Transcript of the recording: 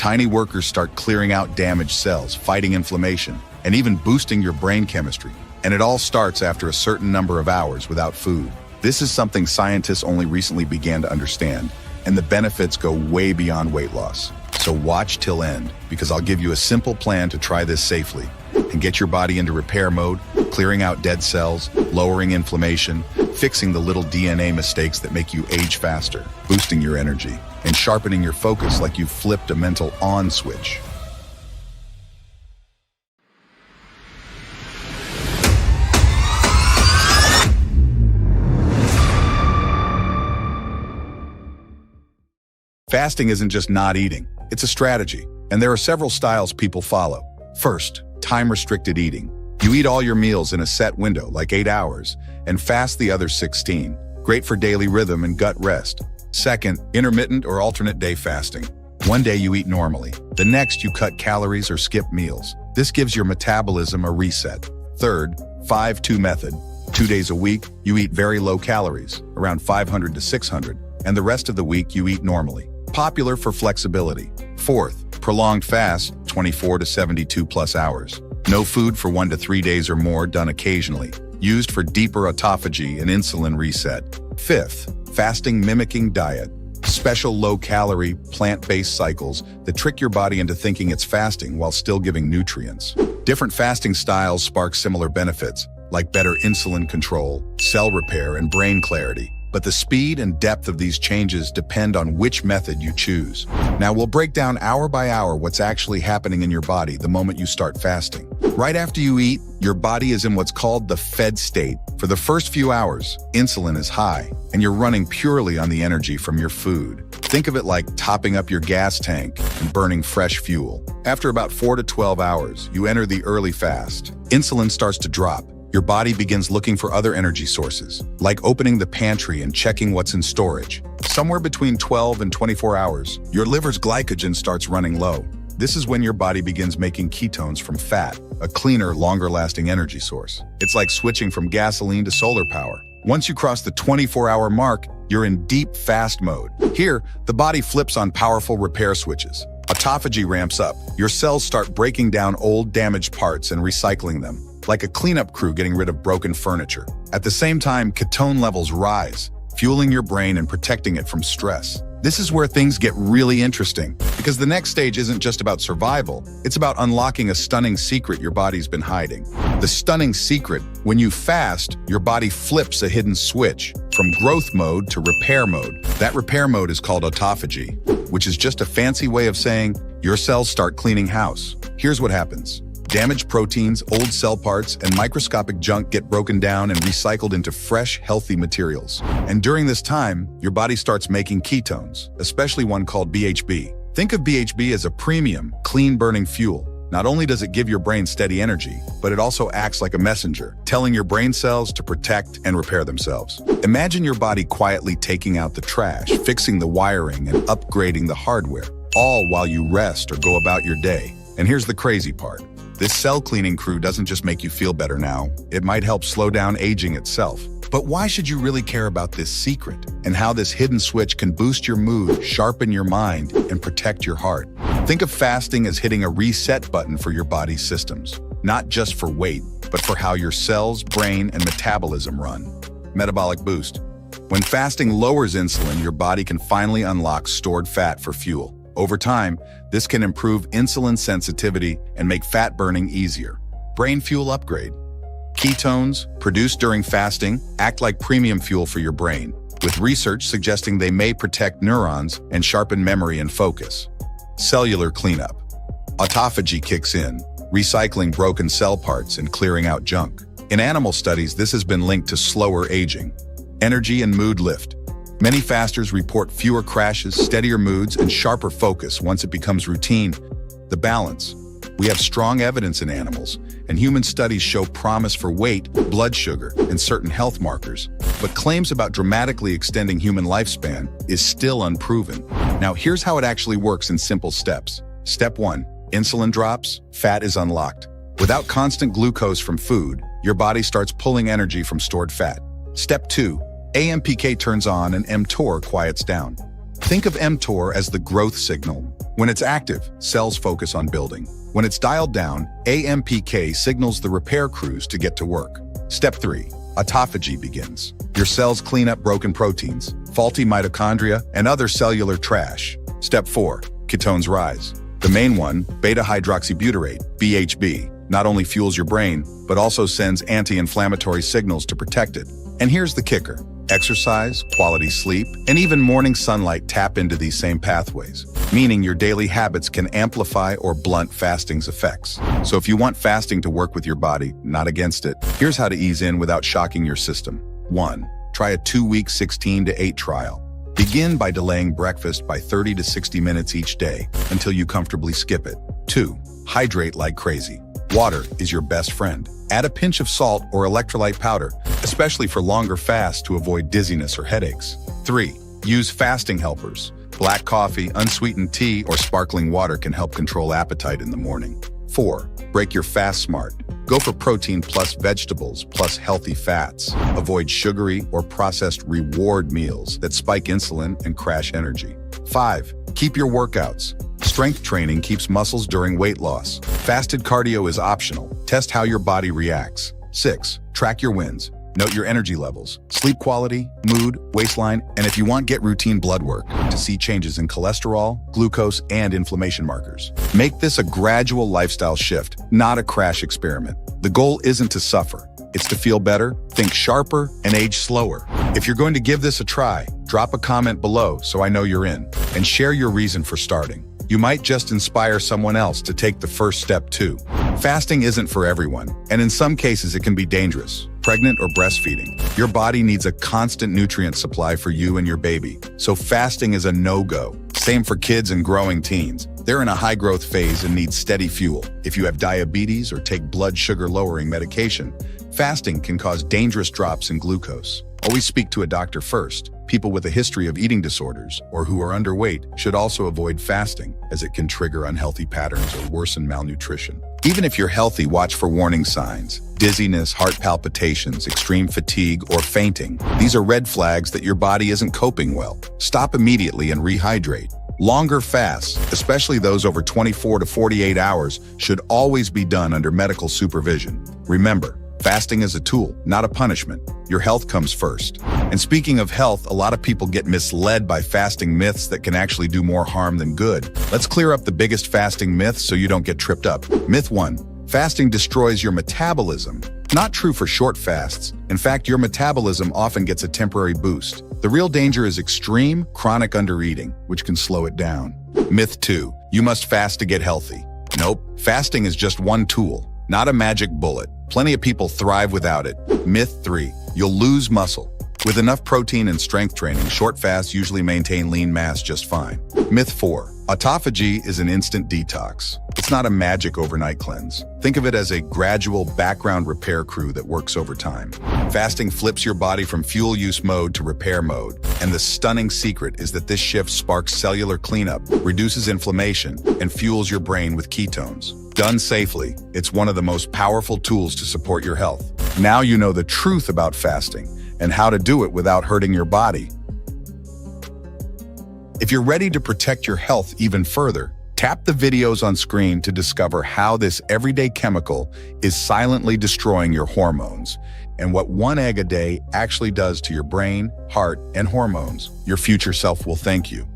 Tiny workers start clearing out damaged cells, fighting inflammation, and even boosting your brain chemistry. And it all starts after a certain number of hours without food. This is something scientists only recently began to understand, and the benefits go way beyond weight loss. So watch till end, because I'll give you a simple plan to try this safely and get your body into repair mode, clearing out dead cells, lowering inflammation, fixing the little DNA mistakes that make you age faster, boosting your energy, and sharpening your focus like you've flipped a mental on switch. Fasting isn't just not eating, it's a strategy, and there are several styles people follow. First, time-restricted eating. You eat all your meals in a set window, like 8 hours, and fast the other 16. Great for daily rhythm and gut rest. Second, intermittent or alternate day fasting. One day you eat normally, the next you cut calories or skip meals. This gives your metabolism a reset. Third, 5-2 method. 2 days a week, you eat very low calories, around 500 to 600, and the rest of the week you eat normally. Popular for flexibility. Fourth, prolonged fast, 24 to 72 plus hours. No food for 1 to 3 days or more, done occasionally. Used for deeper autophagy and insulin reset. Fifth, fasting mimicking diet. Special low-calorie, plant-based cycles that trick your body into thinking it's fasting while still giving nutrients. Different fasting styles spark similar benefits, like better insulin control, cell repair, and brain clarity. But the speed and depth of these changes depend on which method you choose. Now we'll break down hour by hour what's actually happening in your body the moment you start fasting. Right after you eat, your body is in what's called the fed state. For the first few hours, insulin is high, and you're running purely on the energy from your food. Think of it like topping up your gas tank and burning fresh fuel. After about 4 to 12 hours, you enter the early fast. Insulin starts to drop. Your body begins looking for other energy sources, like opening the pantry and checking what's in storage. Somewhere between 12 and 24 hours, your liver's glycogen starts running low. This is when your body begins making ketones from fat, a cleaner, longer-lasting energy source. It's like switching from gasoline to solar power. Once you cross the 24-hour mark, you're in deep fast mode. Here, the body flips on powerful repair switches. Autophagy ramps up. Your cells start breaking down old, damaged parts and recycling them, like a cleanup crew getting rid of broken furniture. At the same time, ketone levels rise, fueling your brain and protecting it from stress. This is where things get really interesting, because the next stage isn't just about survival, it's about unlocking a stunning secret your body's been hiding. The stunning secret: when you fast, your body flips a hidden switch from growth mode to repair mode. That repair mode is called autophagy, which is just a fancy way of saying your cells start cleaning house. Here's what happens. Damaged proteins, old cell parts, and microscopic junk get broken down and recycled into fresh, healthy materials. And during this time, your body starts making ketones, especially one called BHB. Think of BHB as a premium, clean-burning fuel. Not only does it give your brain steady energy, but it also acts like a messenger, telling your brain cells to protect and repair themselves. Imagine your body quietly taking out the trash, fixing the wiring, and upgrading the hardware, all while you rest or go about your day. And here's the crazy part. This cell cleaning crew doesn't just make you feel better now, it might help slow down aging itself. But why should you really care about this secret and how this hidden switch can boost your mood, sharpen your mind, and protect your heart? Think of fasting as hitting a reset button for your body's systems, not just for weight, but for how your cells, brain, and metabolism run. Metabolic boost. When fasting lowers insulin, your body can finally unlock stored fat for fuel. Over time, this can improve insulin sensitivity and make fat burning easier. Brain fuel upgrade. Ketones, produced during fasting, act like premium fuel for your brain, with research suggesting they may protect neurons and sharpen memory and focus. Cellular cleanup. Autophagy kicks in, recycling broken cell parts and clearing out junk. In animal studies, this has been linked to slower aging. Energy and mood lift. Many fasters report fewer crashes, steadier moods, and sharper focus once it becomes routine. The balance. We have strong evidence in animals, and human studies show promise for weight, blood sugar, and certain health markers. But claims about dramatically extending human lifespan is still unproven. Now, here's how it actually works in simple steps. Step 1. Insulin drops, fat is unlocked. Without constant glucose from food, your body starts pulling energy from stored fat. Step 2. AMPK turns on and mTOR quiets down. Think of mTOR as the growth signal, When it's active, cells focus on building. When it's dialed down, AMPK signals the repair crews to get to work. Step 3. Autophagy begins. Your cells clean up broken proteins, faulty mitochondria, and other cellular trash. Step 4. Ketones rise. The main one, beta-hydroxybutyrate, BHB, not only fuels your brain, but also sends anti-inflammatory signals to protect it. And here's the kicker. Exercise, quality sleep, and even morning sunlight tap into these same pathways, meaning your daily habits can amplify or blunt fasting's effects. So if you want fasting to work with your body, not against it, here's how to ease in without shocking your system. 1. Try a 2-week 16-to-8 trial. Begin by delaying breakfast by 30 to 60 minutes each day until you comfortably skip it. 2. Hydrate like crazy. Water is your best friend. Add a pinch of salt or electrolyte powder, especially for longer fasts to avoid dizziness or headaches. 3. Use fasting helpers. Black coffee, unsweetened tea, or sparkling water can help control appetite in the morning. 4. Break your fast smart. Go for protein plus vegetables plus healthy fats. Avoid sugary or processed reward meals that spike insulin and crash energy. 5. Keep your workouts. Strength training keeps muscles during weight loss. Fasted cardio is optional. Test how your body reacts. 6. Track your wins. Note your energy levels, sleep quality, mood, waistline, and if you want, get routine blood work to see changes in cholesterol, glucose, and inflammation markers. Make this a gradual lifestyle shift, not a crash experiment. The goal isn't to suffer. It's to feel better, think sharper, and age slower. If you're going to give this a try, drop a comment below so I know you're in, and share your reason for starting. You might just inspire someone else to take the first step too. Fasting isn't for everyone, and in some cases it can be dangerous. Pregnant or breastfeeding, your body needs a constant nutrient supply for you and your baby, so fasting is a no-go. Same for kids and growing teens. They're in a high-growth phase and need steady fuel. If you have diabetes or take blood sugar-lowering medication, fasting can cause dangerous drops in glucose. Always speak to a doctor first. People with a history of eating disorders or who are underweight should also avoid fasting, as it can trigger unhealthy patterns or worsen malnutrition. Even if you're healthy, watch for warning signs: dizziness, heart palpitations, extreme fatigue, or fainting. These are red flags that your body isn't coping well. Stop immediately and rehydrate. Longer fasts, especially those over 24 to 48 hours, should always be done under medical supervision. Remember, fasting is a tool, not a punishment. Your health comes first. And speaking of health, a lot of people get misled by fasting myths that can actually do more harm than good. Let's clear up the biggest fasting myths so you don't get tripped up. Myth 1. Fasting destroys your metabolism. Not true for short fasts. In fact, your metabolism often gets a temporary boost. The real danger is extreme, chronic undereating, which can slow it down. Myth 2. You must fast to get healthy. Nope, fasting is just one tool, not a magic bullet. Plenty of people thrive without it. Myth 3. You'll lose muscle. With enough protein and strength training, short fasts usually maintain lean mass just fine. Myth 4. Autophagy is an instant detox. It's not a magic overnight cleanse. Think of it as a gradual background repair crew that works over time. Fasting flips your body from fuel use mode to repair mode. And the stunning secret is that this shift sparks cellular cleanup, reduces inflammation, and fuels your brain with ketones. Done safely, it's one of the most powerful tools to support your health. Now you know the truth about fasting and how to do it without hurting your body. If you're ready to protect your health even further, tap the videos on screen to discover how this everyday chemical is silently destroying your hormones and what one egg a day actually does to your brain, heart, and hormones. Your future self will thank you.